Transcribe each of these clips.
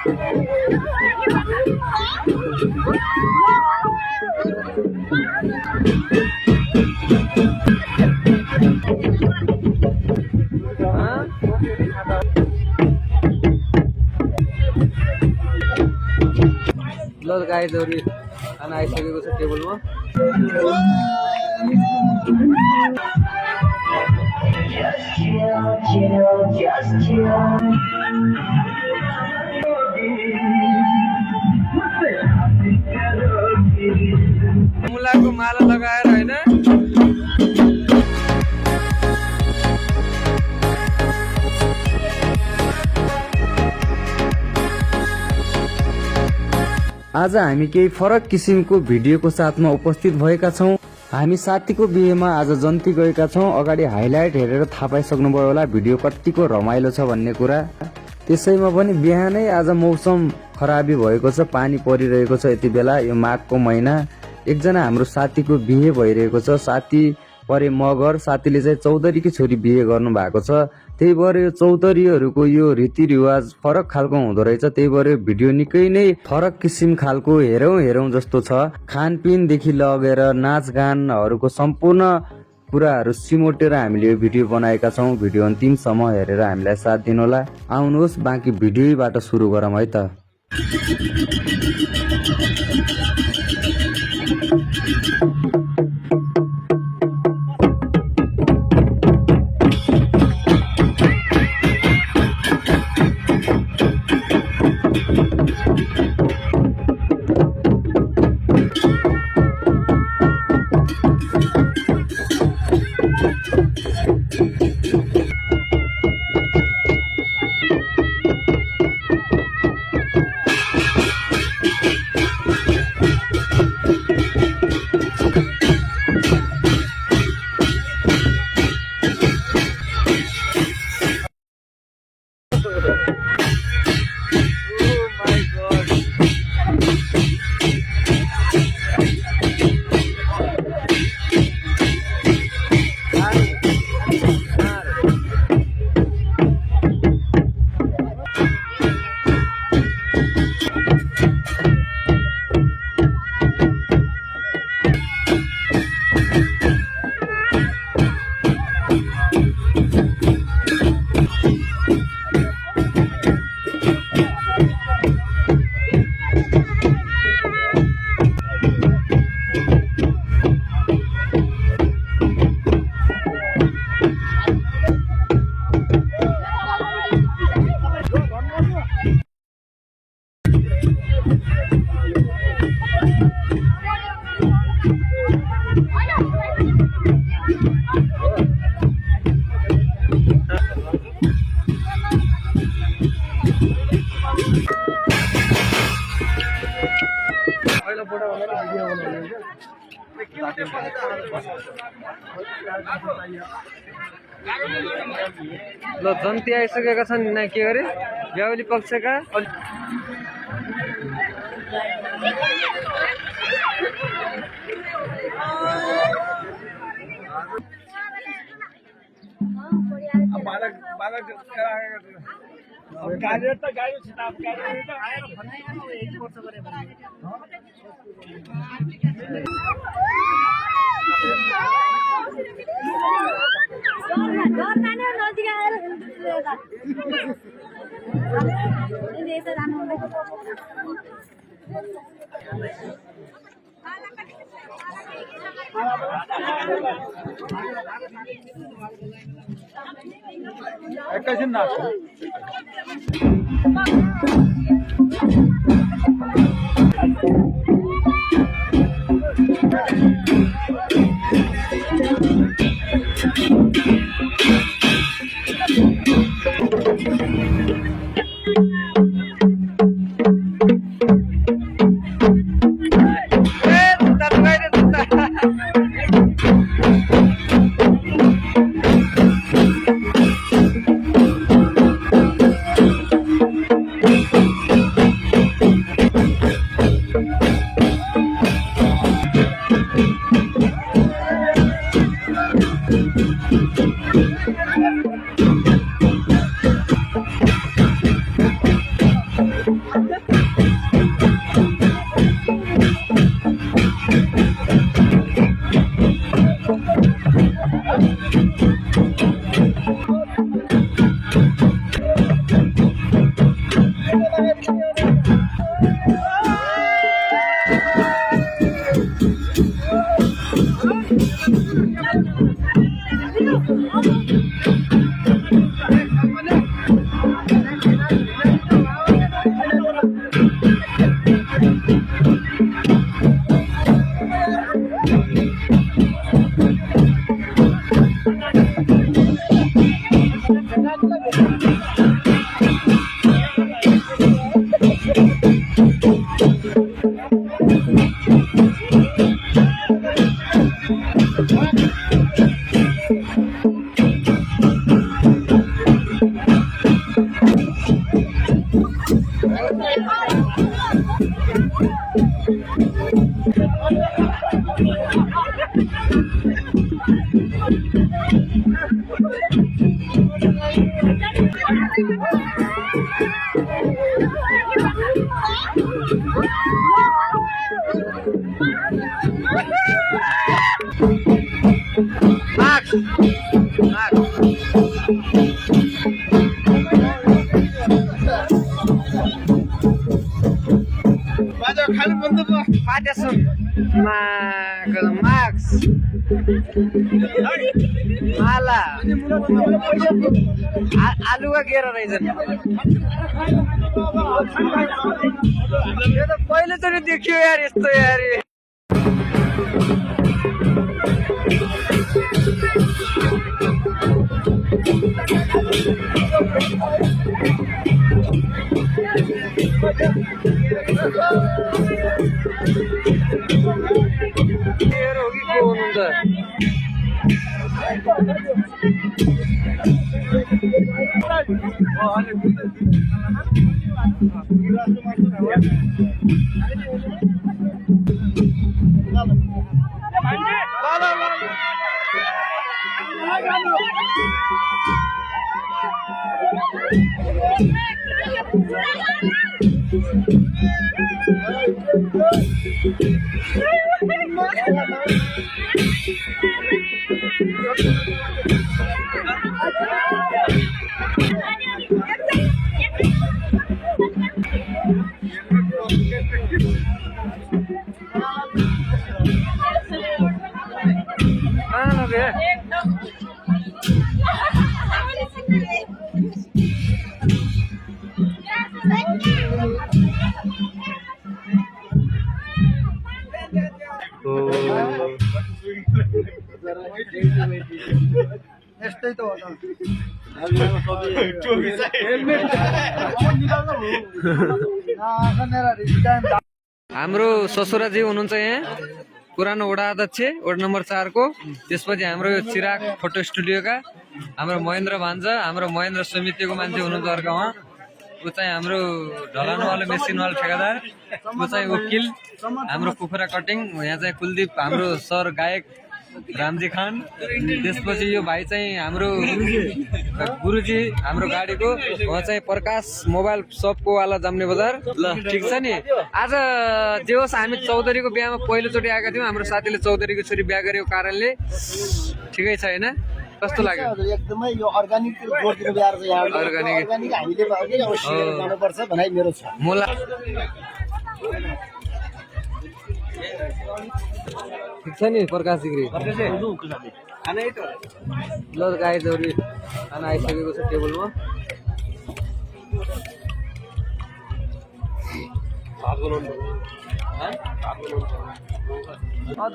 ल गाइजहरु खाना आइसकेको छ टेबलमा। मुलाको माला लगाएर हैन आज हामी केही फरक किसिमको भिडियोको साथमा उपस्थित भएका छौं। हामी साथीको बिहेमा आज जन्ती गएका छौं। अगाडि हाइलाइट हेरेर थाहा पाइसक्नुभयो होला भिडियो कतिको रमाइलो छ भन्ने कुरा। त्यसैमा पनि बिहानै आज मौसम खराबी भएको छ, पानी परिरहेको छ। यति बेला यो माघको महिना एकजना हाम्रो साथीको बिहे भइरहेको छ। साथी परे मगर, साथीले चाहिँ चौधरीकी छोरी बिहे गर्नु भएको छ। त्यही भएर यो चौधरीहरूको यो रीतिरिवाज फरक खालको हुँदो रहेछ। त्यही भएर भिडियो निकै नै फरक किसिम खालको हेरौं जस्तो छ। खानपिनदेखि लगेर नाचगानहरूको सम्पूर्ण कुराहरू सिमोटेर हामीले यो भिडियो बनाएका छौं। भिडियो अन्तिमसम्म हेरेर हामीलाई साथ दिनुहोला। आउनुहोस् बाँकी भिडियोबाट सुरु गरौँ है त। ल जन्ती आइसकेका छन्। के गरे बेहुली पक्षका एकैछिन नाच्छ। खाली बंद पाट्यासन मार्क्स माला आलुवा गेर रहेछन् यो त पहिलोचोटि देखियो यार यस्तो यार हाम्रो ससुराजी हुनुहुन्छ यहाँ पुरानो वडा अध्यक्ष वडा नम्बर 4 को त्यसपछि हाम्रो यो चिराग फोटो स्टुडियोका हाम्रो महेन्द्र भान्जा हाम्रो महेन्द्र समितिको मान्छे हुनुहुन्छ अर्का उहाँ ऊ चाहिँ हाम्रो ढलानवाला मेसिनवाला ठेकेदार ऊ चाहिँ वकिल हाम्रो कुखुरा कटिङ यहाँ चाहिँ कुलदीप हाम्रो सर गायक रामजी खान त्यसपछि यो भाइ चाहिँ हाम्रो गुरुजी हाम्रो गाडीको उहाँ चाहिँ प्रकाश मोबाइल सपको वाला जाम्ने बजार ल ठिक छ नि आज जे होस् हामी चौधरीको बिहामा पहिलोचोटि आएका थियौँ हाम्रो साथीले चौधरीको छोरी बिहा गरेको कारणले ठिकै छ हैन कस्तो लाग्यो एकदमै यो अर्गानिक गोठको बिहार चाहिँ यहाँ अर्गानिक हामीले गर्नुपर्छ भनाइ मेरो छ मोला ठिक छ नि प्रकाश जिग्री ल गाई जौरी खाना आइसकेको छ टेबलमा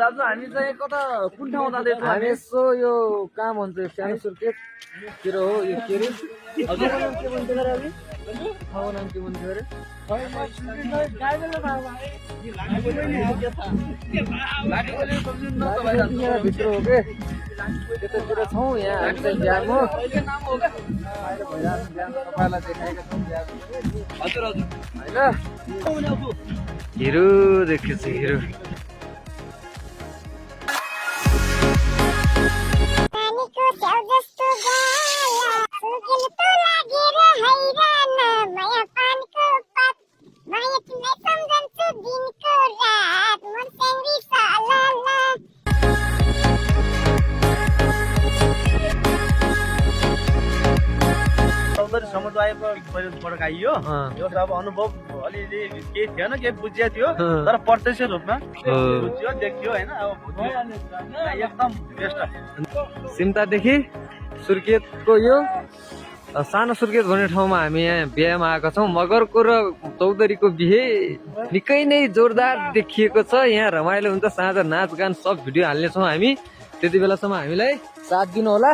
दाजु हामी चाहिँ कता कुन ठाउँ जाँदैछौँ हामी यसो यो कहाँ भन्छ सानो सुर्खेततिर हो यो के अरे नाम के भन्थ्यो अरे ठाउँ नाम के भन्थ्यो अरे भित्र हो के त्यतातिर छौँ यहाँ हामी चाहिँ बिहान हो तपाईँलाई देखाएका छौँ होइन हिरो देखेछ हिरो तिमीलाई सम्झन्छु दिनको रात मर्स्याङ्गी सालाला सौन्दर्य समुदायको पहिलोपटक आइयो यो त अब अनुभव अलिअलि केही थिएन केही बुझिया थियो तर प्रत्यक्ष रूपमा बुझ्यो देखियो होइन अब एकदम बेस्ट सिमतादेखि सुर्खेतको यो सानो सुर्खेत भन्ने ठाउँमा हामी यहाँ बिहेमा आएका छौँ। मगरको र चौधरीको बिहे निकै नै जोरदार देखिएको छ। यहाँ रमाइलो हुन्छ, साँझ नाचगान सब भिडियो हाल्नेछौँ हामी। त्यति बेलासम्म हामीलाई साथ दिनु होला।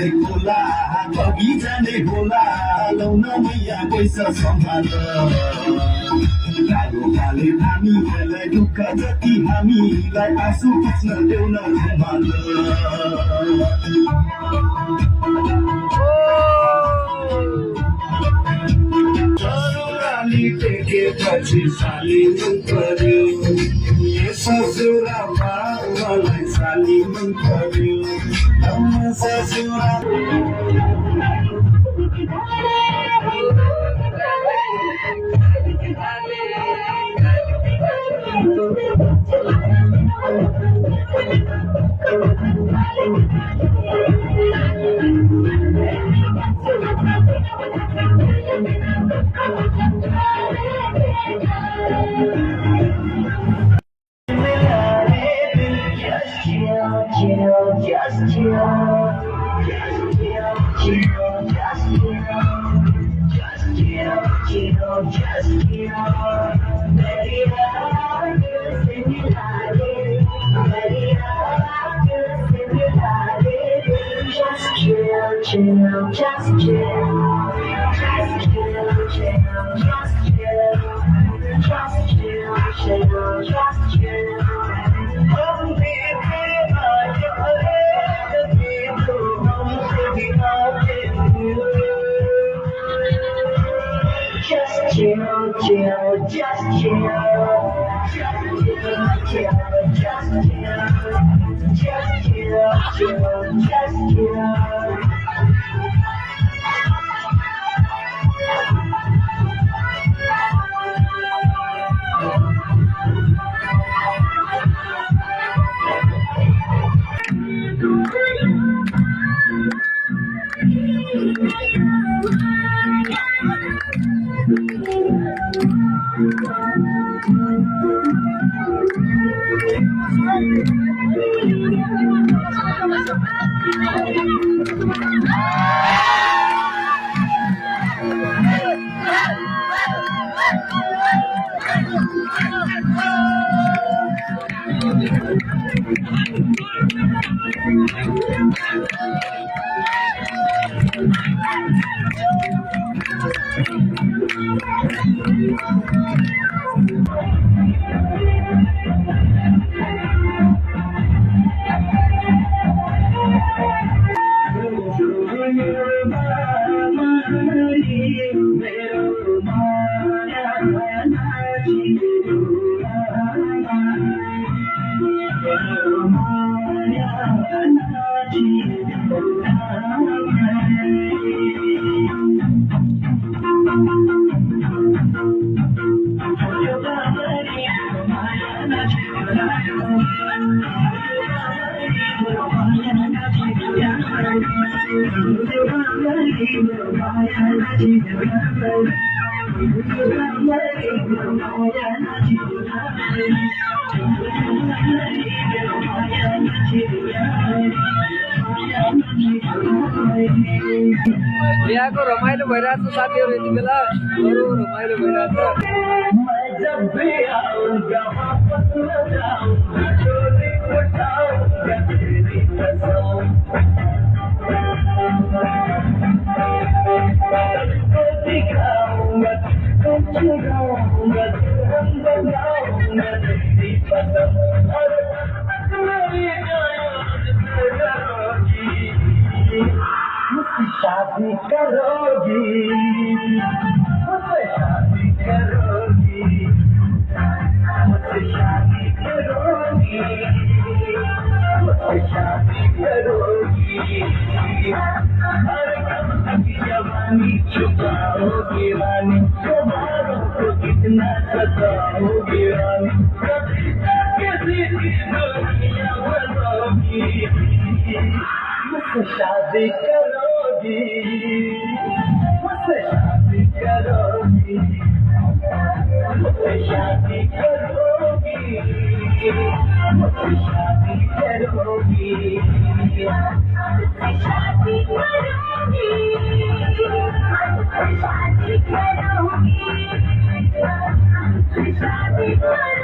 होला बगिजाने होला लौन मैया पैसा सम्हाल कालो काले हामीलाई दुःख जति हामीलाई आँसु पुछ्न देउन रुमाल ससुराली टेकेपछि साली मन पर्यो ससुरामा मलाई साली मन पर्यो ससुरा बिहाको रमाइलो भइरहेको छ साथीहरू। यति बेला अरू रमाइलो भइरहेको शादी करोगी हर कब तक जवानी छुपाओगे रानी, तुम्हारों को कितना सताओगे रानी, कभी तक किसी की दुनिया बनाओगी, मुझसे शादी करोगी, मुझसे शादी करोगी, मुझसे शादी करोगी, मुझसे शादी करोगी, मुझसे शादी करोगी, मुझसे शादी करोगी, मुझसे शादी करोगी।